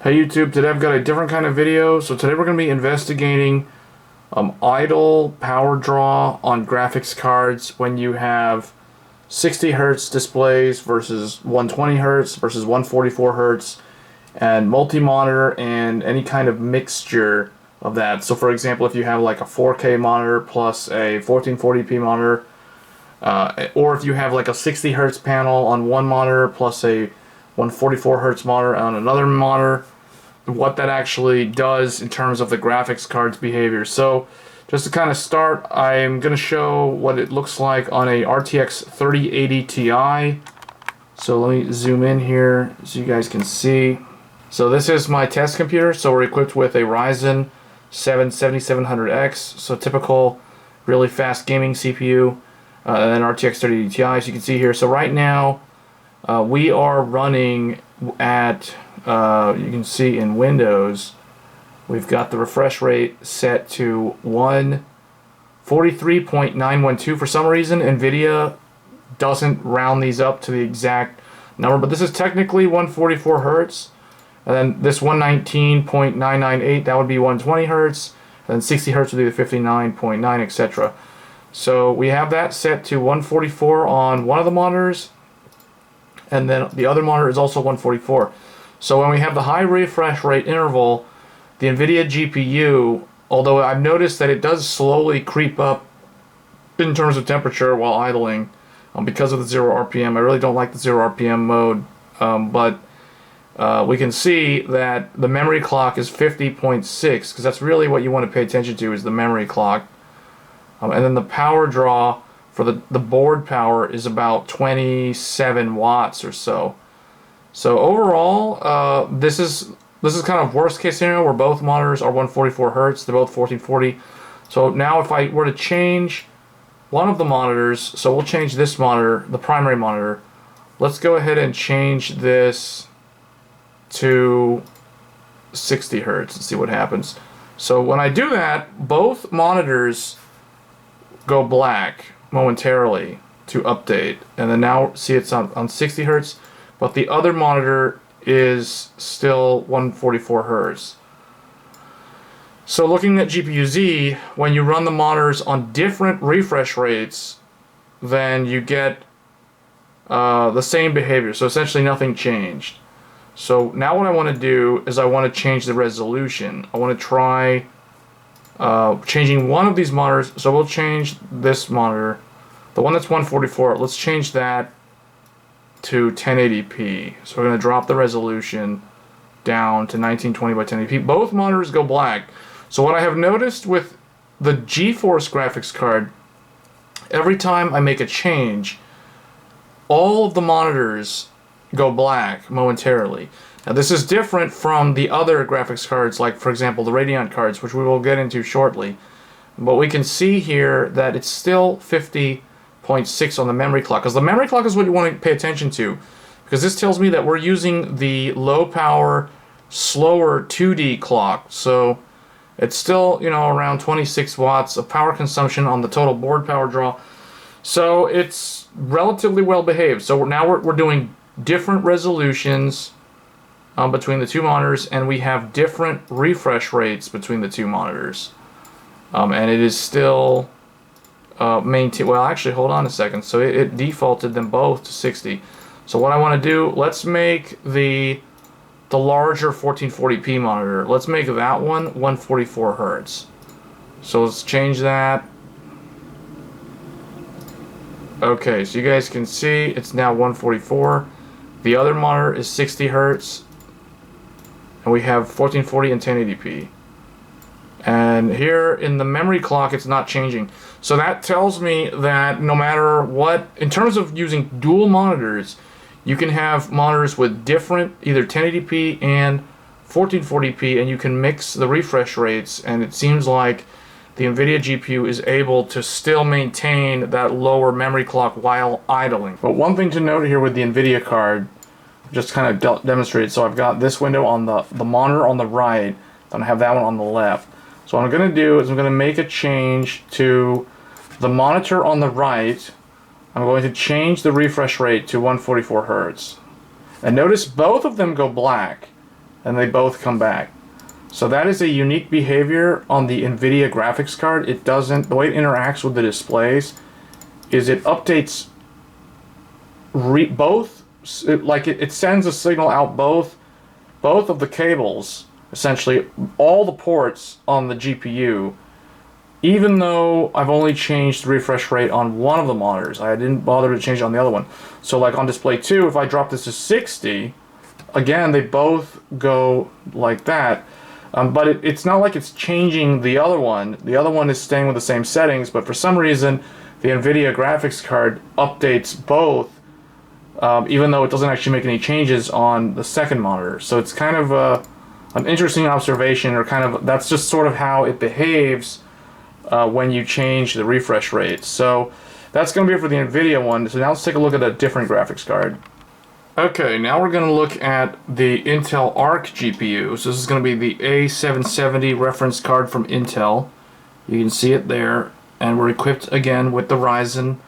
Hey YouTube, today I've got a different kind of video. So today we're going to be investigating idle power draw on graphics cards when you have 60 Hertz displays versus 120 Hertz versus 144 Hertz and multi-monitor and any kind of mixture of that. So for example, if you have like a 4K monitor plus a 1440p monitor, or if you have like a 60 Hertz panel on one monitor plus a 144 Hertz monitor on another monitor, what that actually does in terms of the graphics card's behavior. So just to kind of start, I'm going to show what it looks like on a RTX 3080 Ti. So let me zoom in here so you guys can see. So this is my test computer. So we're equipped with a Ryzen 7 7700X, so typical really fast gaming CPU, and an RTX 3080 Ti, as you can see here. So right now we are running at, you can see in Windows, we've got the refresh rate set to 143.912. For some reason, NVIDIA doesn't round these up to the exact number, but this is technically 144 Hertz. And then this 119.998, that would be 120 Hertz. And then 60 Hertz would be the 59.9, etc. So we have that set to 144 on one of the monitors, and then the other monitor is also 144. So when we have the high refresh rate interval, the NVIDIA GPU, although I've noticed that it does slowly creep up in terms of temperature while idling because of the 0 RPM. I really don't like the 0 RPM mode, but we can see that the memory clock is 50.6, because that's really what you want to pay attention to, is the memory clock. And then the power draw for the board power is about 27 watts or so. So overall, this is kind of worst case scenario where both monitors are 144 Hertz. They're both 1440. So now if I were to change one of the monitors, so we'll change this monitor, the primary monitor. Let's go ahead and change this to 60 Hertz and see what happens. So when I do that, both monitors go black momentarily to update, and then now see it's on 60 Hertz, but the other monitor is still 144 Hertz. So looking at GPU-Z, when you run the monitors on different refresh rates, then you get the same behavior. So essentially nothing changed. So now what I want to do is I want to change the resolution. I want to try changing one of these monitors. So we'll change this monitor, the one that's 144. Let's change that to 1080p. So we're going to drop the resolution down to 1920 by 1080p. Both monitors go black. So what I have noticed with the GeForce graphics card, every time I make a change, all of the monitors go black momentarily. Now this is different from the other graphics cards, like for example the Radeon cards, which we will get into shortly. But we can see here that it's still 50.6 on the memory clock, because the memory clock is what you want to pay attention to, because this tells me that we're using the low power, slower 2D clock. So it's still, you know, around 26 watts of power consumption on the total board power draw. So it's relatively well behaved. So now we're doing different resolutions between the two monitors, and we have different refresh rates between the two monitors, and it is still maintain. Well, actually, hold on a second. So it defaulted them both to 60. So what I want to do, let's make the larger 1440p monitor. Let's make that one 144 Hertz. So let's change that. Okay, so you guys can see it's now 144. The other monitor is 60 Hertz, and we have 1440 and 1080p. And here in the memory clock, it's not changing. So that tells me that no matter what, in terms of using dual monitors, you can have monitors with different either 1080p and 1440p, and you can mix the refresh rates, and it seems like the NVIDIA GPU is able to still maintain that lower memory clock while idling. But one thing to note here with the NVIDIA card, just kind of demonstrate. So I've got this window on the monitor on the right, then I have that one on the left. So what I'm going to do is I'm going to make a change to the monitor on the right. I'm going to change the refresh rate to 144 Hertz. And notice both of them go black. and they both come back. So that is a unique behavior on the NVIDIA graphics card. It doesn't, the way it interacts with the displays is it updates both, it sends a signal out both of the cables, essentially all the ports on the GPU, even though I've only changed the refresh rate on one of the monitors. I didn't bother to change it on the other one. So like on display 2, if I drop this to 60, again, they both go like that. But it's not like it's changing the other one. The other one is staying with the same settings, but for some reason, the NVIDIA graphics card updates both, even though it doesn't actually make any changes on the second monitor. So it's kind of an interesting observation, or kind of, that's just sort of how it behaves when you change the refresh rate. So that's going to be it for the NVIDIA one. So now let's take a look at a different graphics card. Okay, now we're going to look at the Intel ARC GPU. So this is going to be the A770 reference card from Intel. You can see it there, and we're equipped again with the Ryzen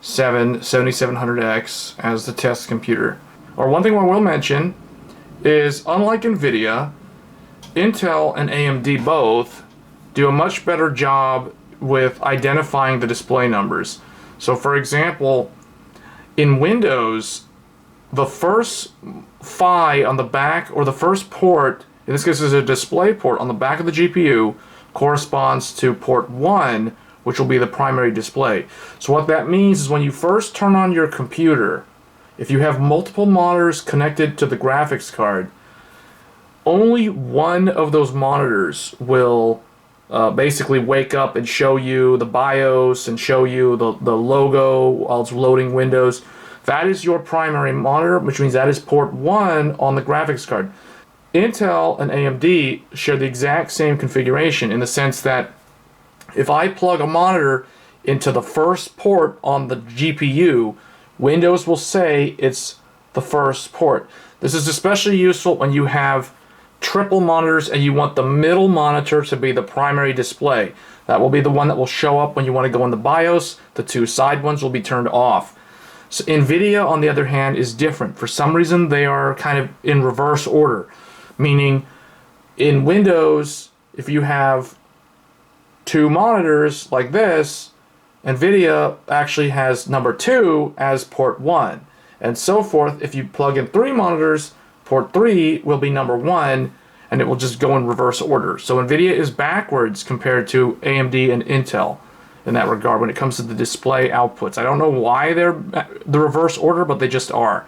7 7700X as the test computer. Or one thing I will mention is, unlike NVIDIA, Intel and AMD both do a much better job with identifying the display numbers. So for example, in Windows, the first PHY on the back, or the first port, in this case is a display port on the back of the GPU, corresponds to port 1, which will be the primary display. So what that means is when you first turn on your computer, if you have multiple monitors connected to the graphics card, only one of those monitors will basically wake up and show you the BIOS and show you the logo while it's loading Windows. That is your primary monitor, which means that is port 1 on the graphics card. Intel and AMD share the exact same configuration, in the sense that if I plug a monitor into the first port on the GPU, Windows will say it's the first port. This is especially useful when you have triple monitors and you want the middle monitor to be the primary display. That will be the one that will show up when you want to go in the BIOS. The two side ones will be turned off. So NVIDIA, on the other hand, is different. For some reason, they are kind of in reverse order. Meaning, in Windows, if you have two monitors like this, NVIDIA actually has number 2 as port 1. And so forth. If you plug in 3 monitors, port 3 will be number 1, and it will just go in reverse order. So NVIDIA is backwards compared to AMD and Intel in that regard when it comes to the display outputs. I don't know why they're the reverse order, but they just are.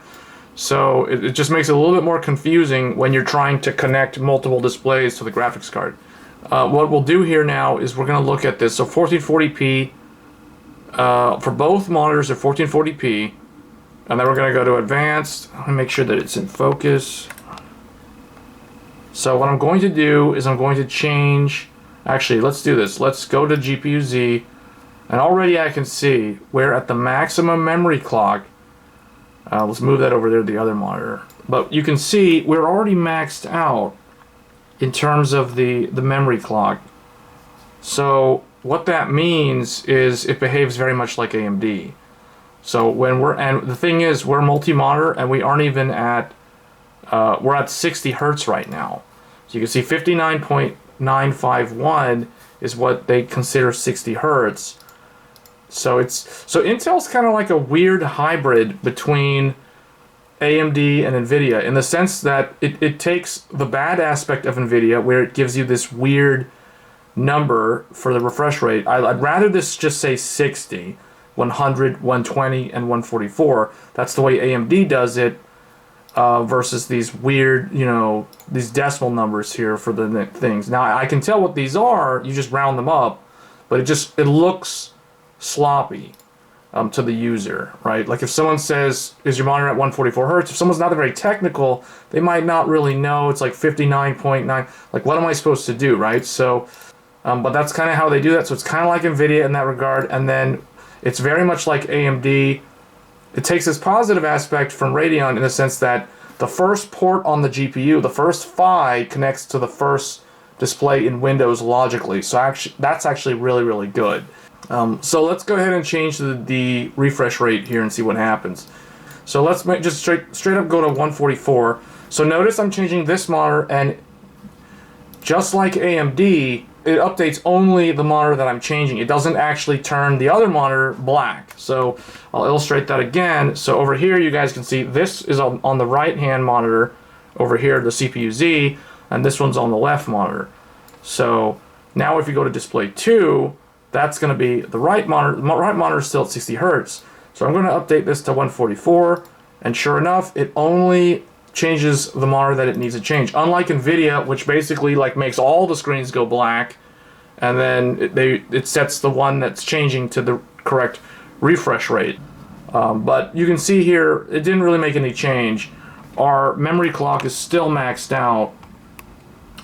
So it just makes it a little bit more confusing when you're trying to connect multiple displays to the graphics card. What we'll do here now is we're going to look at this. So 1440p, for both monitors are 1440p, and then we're going to go to advanced. I'm going to make sure that it's in focus. So what I'm going to do is I'm going to change, actually let's do this. Let's go to GPU-Z, and already I can see we're at the maximum memory clock. Let's move that over there to the other monitor. But you can see we're already maxed out in terms of the memory clock. So what that means is it behaves very much like AMD. So when and the thing is, we're multi-monitor and we aren't even at, we're at 60 hertz right now. So you can see 59.951 is what they consider 60 hertz. So Intel's kind of like a weird hybrid between AMD and NVIDIA, in the sense that it takes the bad aspect of NVIDIA, where it gives you this weird number for the refresh rate. I'd rather this just say 60, 100, 120, and 144. That's the way AMD does it, versus these weird, these decimal numbers here for the things. Now, I can tell what these are, you just round them up, but it looks sloppy to the user, right? Like if someone says, is your monitor at 144 hertz? If someone's not very technical, they might not really know. It's like 59.9. Like, what am I supposed to do, right? So, but that's kind of how they do that. So it's kind of like NVIDIA in that regard. And then it's very much like AMD. It takes this positive aspect from Radeon in the sense that the first port on the GPU, the first PHY, connects to the first display in Windows logically. So actually, that's actually really, really good. So let's go ahead and change the refresh rate here and see what happens. So let's just straight up go to 144. So notice I'm changing this monitor, and just like AMD, it updates only the monitor that I'm changing. It doesn't actually turn the other monitor black. So I'll illustrate that again. So over here, you guys can see this is on the right-hand monitor. Over here, the CPU-Z, and this one's on the left monitor. So now if you go to display 2, that's going to be the right monitor. The right monitor is still at 60 Hertz. So I'm going to update this to 144, and sure enough, it only changes the monitor that it needs to change. Unlike nvidia, which basically like makes all the screens go black, and then it sets the one that's changing to the correct refresh rate. But you can see here, it didn't really make any change. Our memory clock is still maxed out.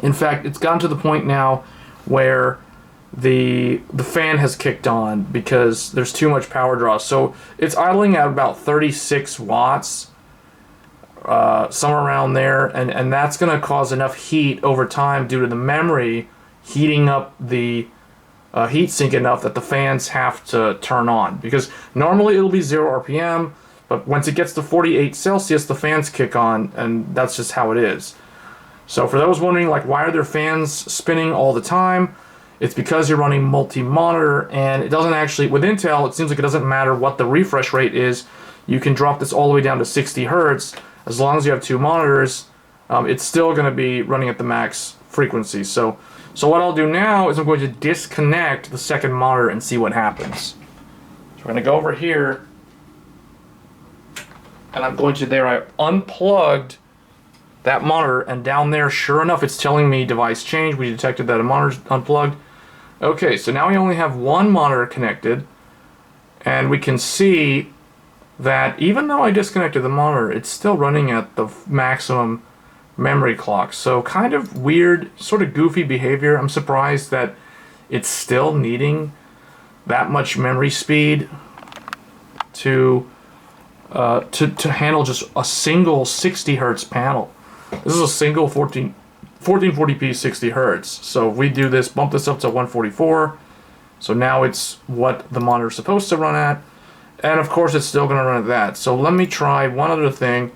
In fact, it's gotten to the point now where the fan has kicked on because there's too much power draw. So it's idling at about 36 watts, somewhere around there, and that's going to cause enough heat over time due to the memory heating up the heatsink enough that the fans have to turn on. Because normally it'll be 0 RPM, but once it gets to 48 Celsius, the fans kick on, and that's just how it is. So for those wondering, like, why are there fans spinning all the time? It's because you're running multi-monitor, and it doesn't actually, with Intel, it seems like it doesn't matter what the refresh rate is. You can drop this all the way down to 60 Hertz. As long as you have 2 monitors, it's still going to be running at the max frequency. So what I'll do now is I'm going to disconnect the second monitor and see what happens. So we're going to go over here, and I'm going to, there I unplugged that monitor, and down there, sure enough, it's telling me device change. We detected that a monitor's unplugged. Okay, so now we only have one monitor connected, and we can see that even though I disconnected the monitor, it's still running at the maximum memory clock. So kind of weird, sort of goofy behavior. I'm surprised that it's still needing that much memory speed to handle just a single 60 Hertz panel. This is a single 1440p 60 Hertz. So if we do this, bump this up to 144, so now it's what the monitor's supposed to run at, and of course it's still going to run at that. So let me try one other thing.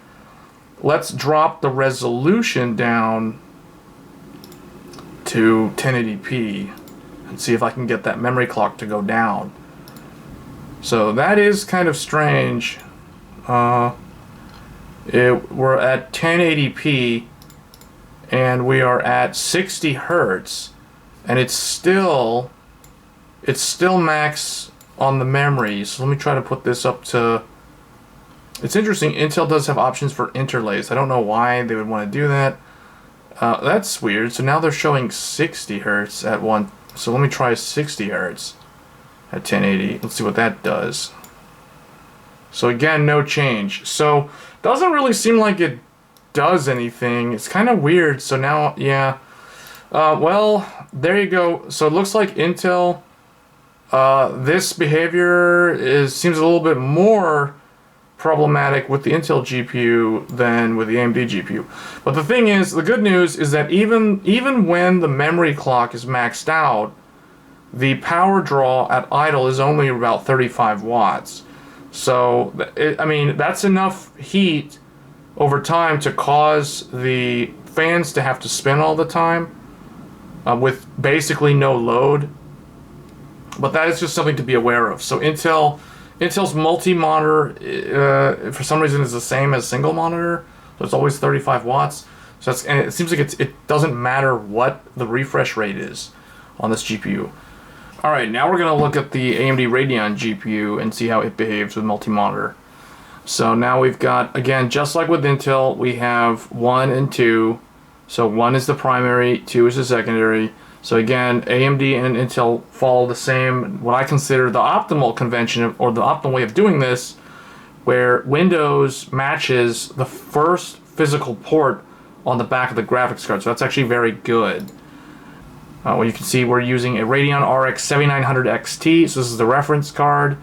Let's drop the resolution down to 1080p and see if I can get that memory clock to go down. So that is kind of strange. We're at 1080p and we are at 60 Hertz, and it's still max on the memory. So let me try to put this up to, it's interesting, Intel does have options for interlace. I don't know why they would want to do that. That's weird. So now they're showing 60 Hertz at one, so let me try 60 Hertz at 1080. Let's see what that does. So again, no change. So doesn't really seem like it does anything. It's kind of weird. So now, yeah. Well, there you go. So it looks like Intel, this behavior seems a little bit more problematic with the Intel GPU than with the AMD GPU. But the thing is, the good news is that even when the memory clock is maxed out, the power draw at idle is only about 35 watts. So, I mean, that's enough heat over time to cause the fans to have to spin all the time with basically no load. But that is just something to be aware of. So Intel's multi-monitor, for some reason, is the same as single monitor. So it's always 35 watts. So and it seems like it doesn't matter what the refresh rate is on this GPU. Alright, now we're going to look at the AMD Radeon GPU and see how it behaves with multi-monitor. So now we've got, again, just like with Intel, we have 1 and 2. So 1 is the primary, 2 is the secondary. So again, AMD and Intel follow the same, what I consider the optimal convention, or the optimal way of doing this, where Windows matches the first physical port on the back of the graphics card. So that's actually very good. Well, you can see we're using a Radeon RX 7900 XT, so this is the reference card.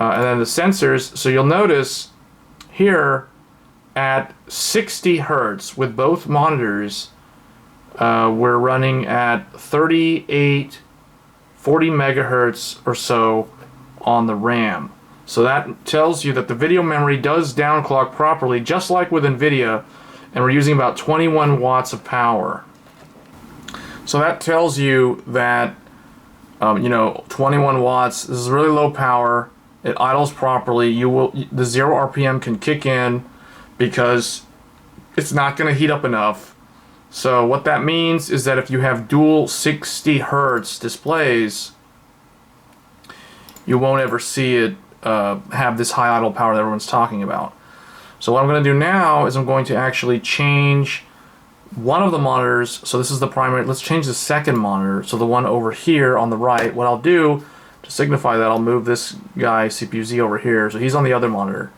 And then the sensors, so you'll notice here at 60 Hertz with both monitors, we're running at 38, 40 megahertz or so on the RAM. So that tells you that the video memory does downclock properly, just like with NVIDIA. and we're using about 21 watts of power. So that tells you that, 21 watts, this is really low power, it idles properly, the 0 RPM can kick in because it's not going to heat up enough. So what that means is that if you have dual 60 Hertz displays, you won't ever see it have this high idle power that everyone's talking about. So what I'm going to do now is I'm going to actually change one of the monitors. So this is the primary. Let's change the second monitor. So the one over here on the right. What I'll do to signify that, I'll move this guy CPU Z over here. So he's on the other monitor.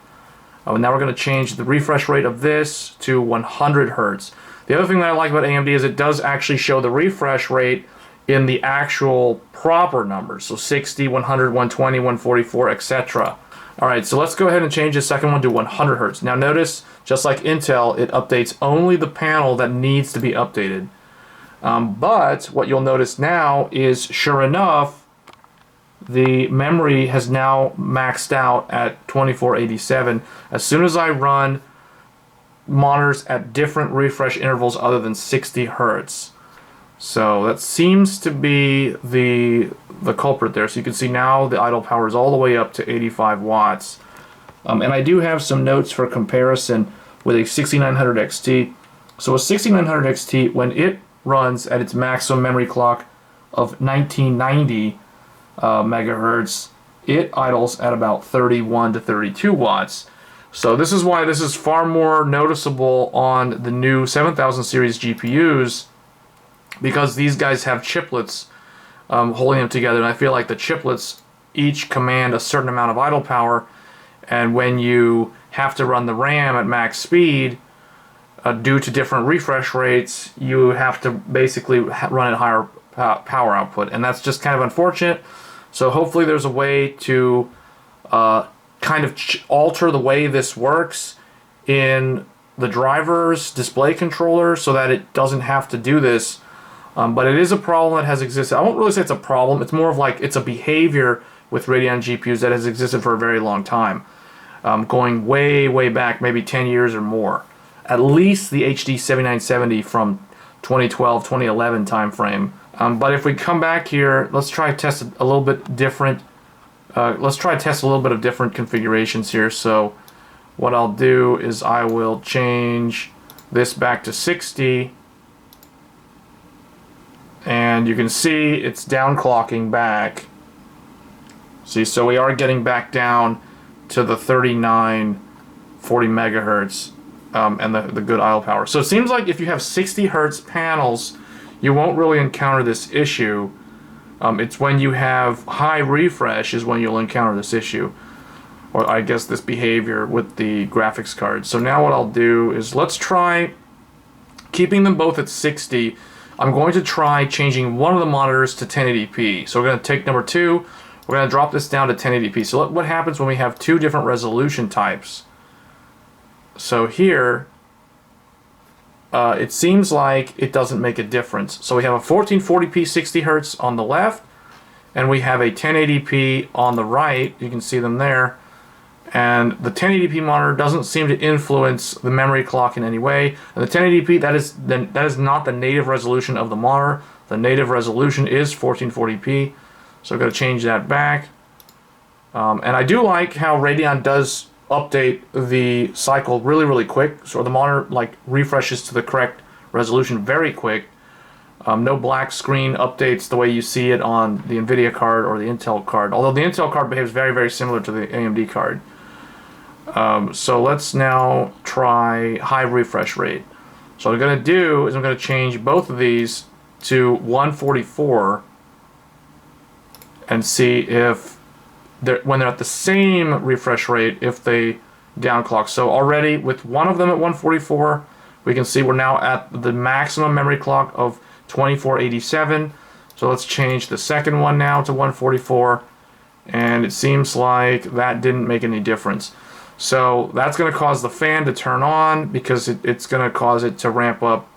And now we're going to change the refresh rate of this to 100 Hertz. The other thing that I like about AMD is it does actually show the refresh rate in the actual proper numbers. So 60, 100, 120, 144, etc. Alright, so let's go ahead and change the second one to 100 Hertz. Now notice, just like Intel, it updates only the panel that needs to be updated. But what you'll notice now is, sure enough, the memory has now maxed out at 2487. As soon as I run monitors at different refresh intervals other than 60 Hertz. So that seems to be the culprit there. So you can see now the idle power is all the way up to 85 watts. And I do have some notes for comparison with a 6900 XT. So a 6900 XT, when it runs at its maximum memory clock of 1990 megahertz, it idles at about 31 to 32 watts. So this is why this is far more noticeable on the new 7000 series GPUs, because these guys have chiplets holding them together, and I feel like the chiplets each command a certain amount of idle power, and when you have to run the RAM at max speed, due to different refresh rates, you have to basically run at higher power output, and that's just kind of unfortunate. So hopefully there's a way to kind of alter the way this works in the driver's display controller so that it doesn't have to do this. But it is a problem that has existed. I won't really say it's a problem. It's more of like it's a behavior with Radeon GPUs that has existed for a very long time. Going way, way back, maybe 10 years or more. At least the HD 7970 from 2012, 2011 time frame. But if we come back here, let's try to test a little bit different. Let's try to test a little bit of different configurations here. So what I'll do is I will change this back to 60. And you can see it's downclocking back. See, so we are getting back down to the 39, 40 megahertz and the good idle power. So it seems like if you have 60 hertz panels, you won't really encounter this issue. It's when you have high refresh is when you'll encounter this issue, or I guess this behavior with the graphics card. So now what I'll do is let's try keeping them both at 60. I'm going to try changing one of the monitors to 1080p. So we're going to take number 2, we're going to drop this down to 1080p. So what happens when we have two different resolution types? So here, it seems like it doesn't make a difference. So we have a 1440p 60 hertz on the left, and we have a 1080p on the right. You can see them there. And the 1080p monitor doesn't seem to influence the memory clock in any way. And the 1080p, that is not the native resolution of the monitor. The native resolution is 1440p. So I'm going to change that back. And I do like how Radeon does update the cycle really, really quick. So the monitor like refreshes to the correct resolution very quick. No black screen updates the way you see it on the NVIDIA card or the Intel card. Although the Intel card behaves very, very similar to the AMD card. So let's now try high refresh rate. So what I'm going to do is I'm going to change both of these to 144 and see if when they're at the same refresh rate, if they downclock. So already with one of them at 144, we can see we're now at the maximum memory clock of 2487. So let's change the second one now to 144, and it seems like that didn't make any difference. So that's going to cause the fan to turn on because it's going to cause it to ramp up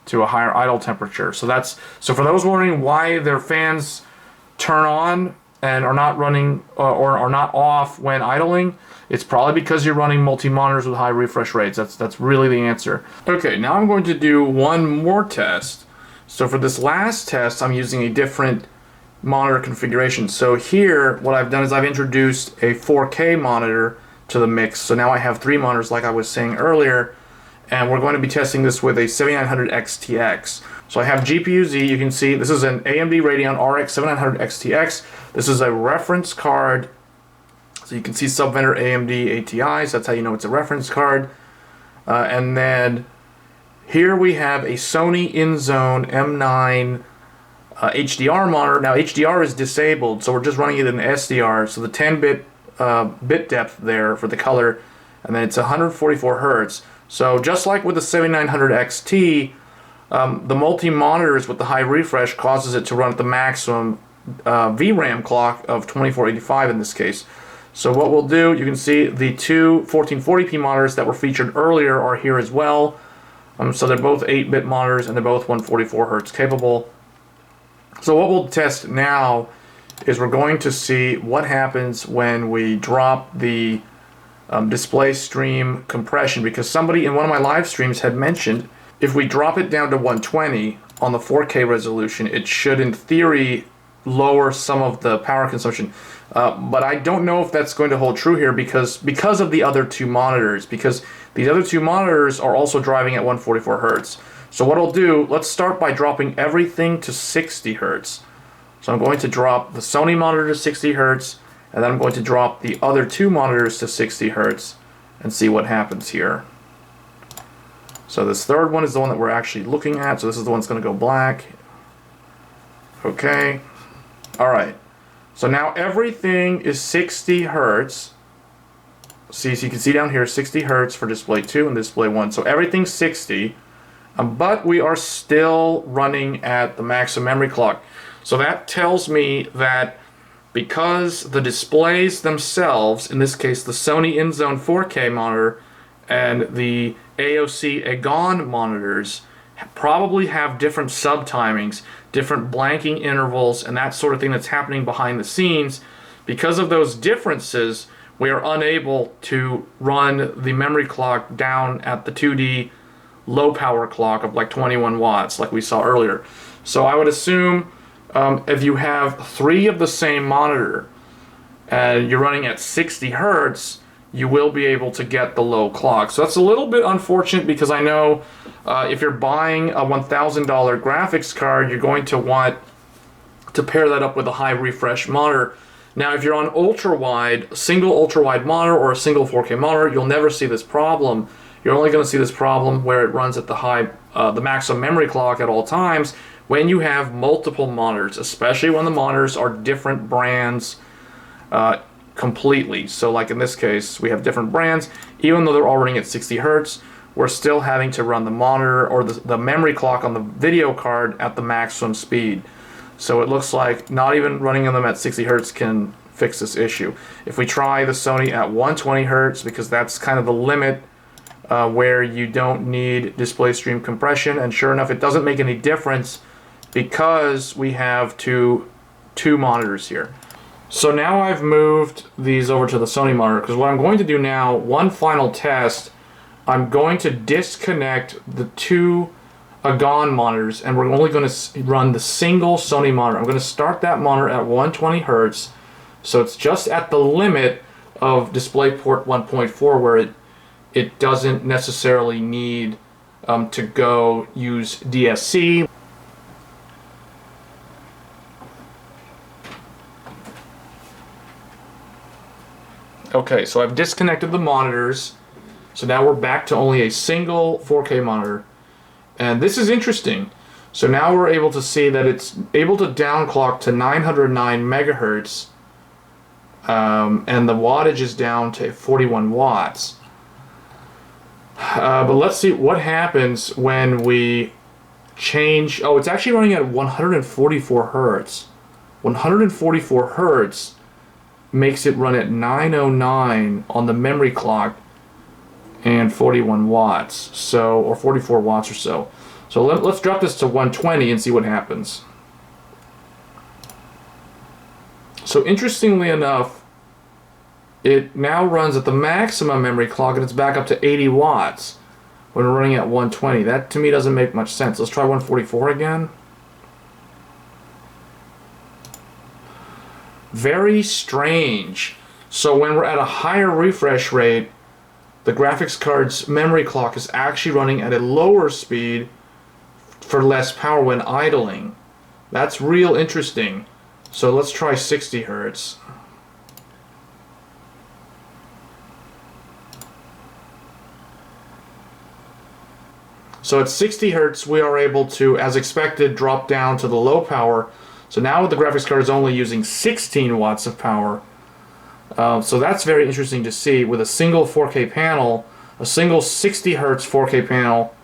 to a higher idle temperature. So for those wondering why their fans turn on and are not running or are not off when idling, it's probably because you're running multi-monitors with high refresh rates. That's really the answer. Okay, now I'm going to do one more test. So for this last test, I'm using a different monitor configuration. So here, what I've done is I've introduced a 4K monitor to the mix. So now I have 3 monitors like I was saying earlier, and we're going to be testing this with a 7900 XTX. So I have GPU-Z, you can see this is an AMD Radeon RX 7900 XTX. This is a reference card. So you can see sub-vendor AMD ATI, so that's how you know it's a reference card. And then here we have a Sony InZone M9 HDR monitor. Now HDR is disabled, so we're just running it in SDR. So the 10-bit bit depth there for the color, and then it's 144 Hertz. So just like with the 7900 XT, the multi-monitors with the high refresh causes it to run at the maximum VRAM clock of 2485 in this case. So what we'll do, you can see the two 1440p monitors that were featured earlier are here as well. So they're both 8-bit monitors and they're both 144 Hertz capable. So what we'll test now is we're going to see what happens when we drop the display stream compression, because somebody in one of my live streams had mentioned if we drop it down to 120 on the 4K resolution, it should in theory lower some of the power consumption. But I don't know if that's going to hold true here because of the other two monitors, because these other two monitors are also driving at 144 Hertz. So what I'll do, let's start by dropping everything to 60 Hertz. So I'm going to drop the Sony monitor to 60 Hertz, and then I'm going to drop the other two monitors to 60 Hertz and see what happens here. So this third one is the one that we're actually looking at, so this is the one that's going to go black. Okay. Alright. So now everything is 60 Hertz. See, so you can see down here 60 Hertz for display 2 and display 1. So everything's 60, but we are still running at the maximum memory clock. So that tells me that because the displays themselves, in this case the Sony InZone 4K monitor and the AOC Agon monitors, probably have different sub-timings, different blanking intervals, and that sort of thing that's happening behind the scenes. Because of those differences, we are unable to run the memory clock down at the 2D low power clock of like 21 watts like we saw earlier. So I would assume if you have 3 of the same monitor and you're running at 60 Hertz, you will be able to get the low clock. So that's a little bit unfortunate, because I know if you're buying a $1,000 graphics card, you're going to want to pair that up with a high refresh monitor. Now if you're on ultra-wide, single ultra-wide monitor or a single 4K monitor, you'll never see this problem. You're only going to see this problem where it runs at the maximum memory clock at all times when you have multiple monitors, especially when the monitors are different brands completely. So like in this case, we have different brands. Even though they're all running at 60 Hertz, we're still having to run the monitor or the memory clock on the video card at the maximum speed. So it looks like not even running them at 60 Hertz can fix this issue. If we try the Sony at 120 Hertz, because that's kind of the limit where you don't need display stream compression, and sure enough, it doesn't make any difference because we have two monitors here. So now I've moved these over to the Sony monitor, because what I'm going to do now, one final test, I'm going to disconnect the two Agon monitors, and we're only going to run the single Sony monitor. I'm going to start that monitor at 120 Hertz, so it's just at the limit of DisplayPort 1.4 where it doesn't necessarily need to go use DSC. Okay, so I've disconnected the monitors, so now we're back to only a single 4K monitor. And this is interesting. So now we're able to see that it's able to downclock to 909 megahertz, and the wattage is down to 41 watts. But let's see what happens when we change. Oh, it's actually running at 144 hertz. 144 hertz makes it run at 909 on the memory clock and 41 watts, so, or 44 watts or so. So let's drop this to 120 and see what happens. So interestingly enough, it now runs at the maximum memory clock and it's back up to 80 watts when we're running at 120. That to me doesn't make much sense. Let's try 144 again. Very strange. So when we're at a higher refresh rate, the graphics card's memory clock is actually running at a lower speed for less power when idling. That's real interesting. So let's try 60 hertz. So at 60 hertz we are able to, as expected, drop down to the low power. So now the graphics card is only using 16 watts of power. So that's very interesting to see. With a single 4K panel, a single 60 hertz 4K panel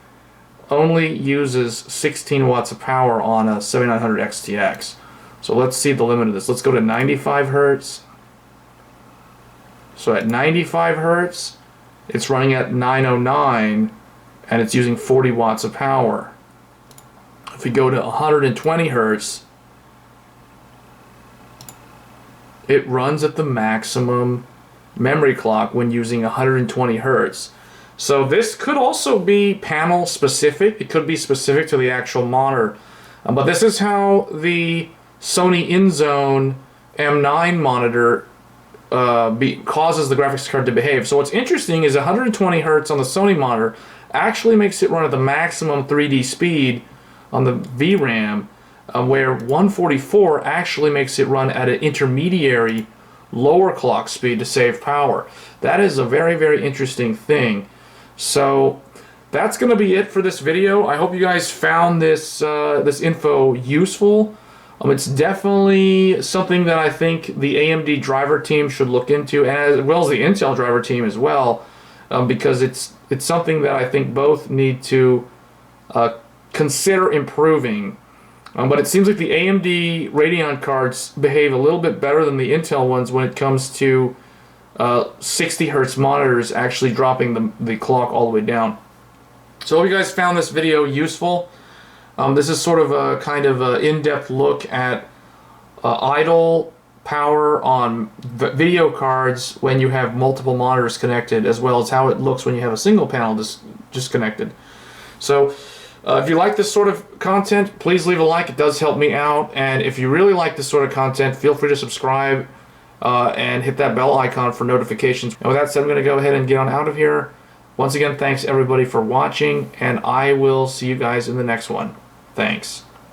only uses 16 watts of power on a 7900 XTX. So let's see the limit of this. Let's go to 95 hertz. So at 95 hertz, it's running at 909 and it's using 40 watts of power. If we go to 120 hertz, it runs at the maximum memory clock when using 120 hertz. So this could also be panel specific. It could be specific to the actual monitor. But this is how the Sony InZone M9 monitor causes the graphics card to behave. So what's interesting is 120 hertz on the Sony monitor actually makes it run at the maximum 3D speed on the VRAM, where 144 actually makes it run at an intermediary lower clock speed to save power. That is a very, very interesting thing. So that's going to be it for this video. I hope you guys found this this info useful. It's definitely something that I think the AMD driver team should look into, and as well as the Intel driver team as well, because it's something that I think both need to consider improving. But it seems like the AMD Radeon cards behave a little bit better than the Intel ones when it comes to 60 hertz monitors actually dropping the clock all the way down. So I hope you guys found this video useful. This is sort of a kind of a in-depth look at idle power on video cards when you have multiple monitors connected, as well as how it looks when you have a single panel disconnected. So if you like this sort of content, please leave a like. It does help me out. And if you really like this sort of content, feel free to subscribe and hit that bell icon for notifications. And with that said, I'm going to go ahead and get on out of here. Once again, thanks everybody for watching, and I will see you guys in the next one. Thanks.